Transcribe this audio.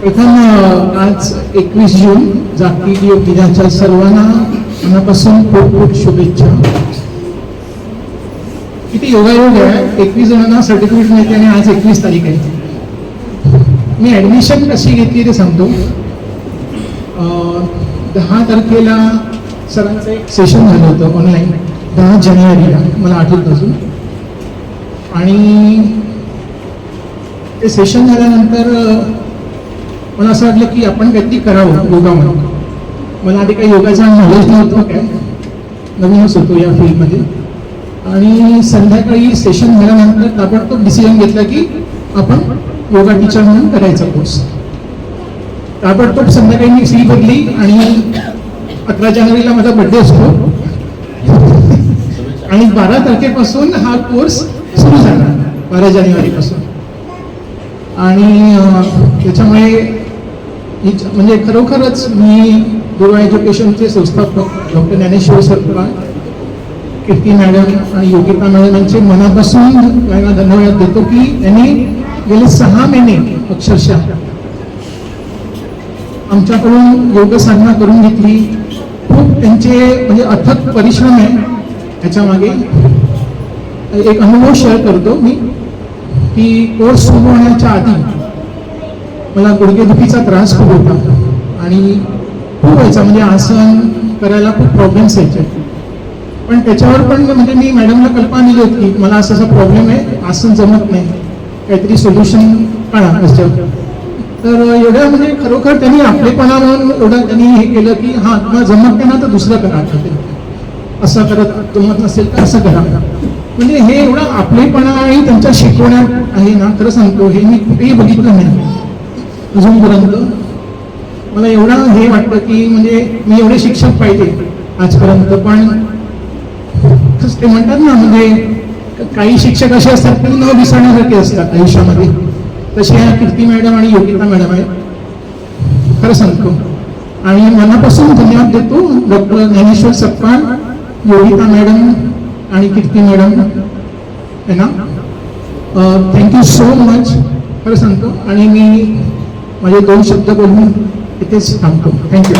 प्रथम आज 21 जून जागतिक योग दिनाच्या सर्वांना मनापासून खूप खूप शुभेच्छा. किती योगायोग आहे, 21 जणांना सर्टिफिकेट मिळते आणि आज 21 तारीख आहे. मी ॲडमिशन कशी घेतली ते सांगतो. 10 तारखेला सरांचं एक सेशन झालं होतं ऑनलाईन, 10 जानेवारीला मला आठवत अजून. आणि ते सेशन झाल्यानंतर मला असं वाटलं की आपण काहीतरी करावं योगामध्ये. मला आधी काही योगाचा नॉलेज नव्हतं, काय नवीनच होतो या फील्डमध्ये. आणि संध्याकाळी सेशन झाल्यानंतर ताबडतोब डिसिजन घेतला की आपण योगा टीचर म्हणून करायचा कोर्स. ताबडतोब संध्याकाळी मी फी भरली आणि 11 जानेवारीला माझा बड्डे असतो आणि 12 तारखेपासून हा कोर्स सुरू झाला, 12 जानेवारीपासून. आणि त्याच्यामुळे म्हणजे खरोखरच मी गोवा एज्युकेशनचे संस्थापक डॉक्टर ज्ञानेश्वर सर, कीर्ती मॅडम आणि योगिता मॅडम यांचे मनापासून त्यांना धन्यवाद देतो की त्यांनी गेले 6 महिने अक्षरशः आमच्याकडून योग साधना करून घेतली. खूप त्यांचे म्हणजे अथक परिश्रम आहे ह्याच्यामागे. एक अनुभव शेअर करतो मी की कोर्स सुरू होण्याच्या आधी मला गुडघेदुखीचा त्रास खूप होता आणि खूप व्हायचा, म्हणजे आसन करायला खूप प्रॉब्लेम्स यायचे. पण त्याच्यावर पण म्हणजे मी मॅडमला कल्पना दिली होती की मला असा प्रॉब्लेम आहे, आसन जमत नाही, काहीतरी सोल्युशन काढा त्याच्यावर. तर एवढ्या म्हणजे खरोखर त्यांनी आपलेपणा म्हणून एवढं त्यांनी हे केलं की हां तुम्हाला जमत नाही ना तर दुसरं करा, असं करत जमत नसेल तर असं करा. म्हणजे हे एवढा आपलेपणा आणि त्यांच्या शिकवण्यात आहे ना, खरं सांगतो हे मी कुठेही बघितलं नाही अजूनपर्यंत. मला एवढं हे वाटतं की म्हणजे मी एवढे शिक्षक पाहिजे आजपर्यंत, पण ते म्हणतात ना म्हणजे काही शिक्षक असे असतात की न विसरण्यासारखे असतात आयुष्यामध्ये, तसे ह्या कीर्ती मॅडम आणि योगिता मॅडम आहेत, खरं सांगतो. आणि मनापासून धन्यवाद देतो डॉक्टर ज्ञानेश्वर सपकाळ, योगिता मॅडम आणि कीर्ती मॅडम यांना. थँक्यू सो मच, खरं सांगतो. आणि मी माझे 2 शब्द बोलून इथेच थांबतो. थँक्यू.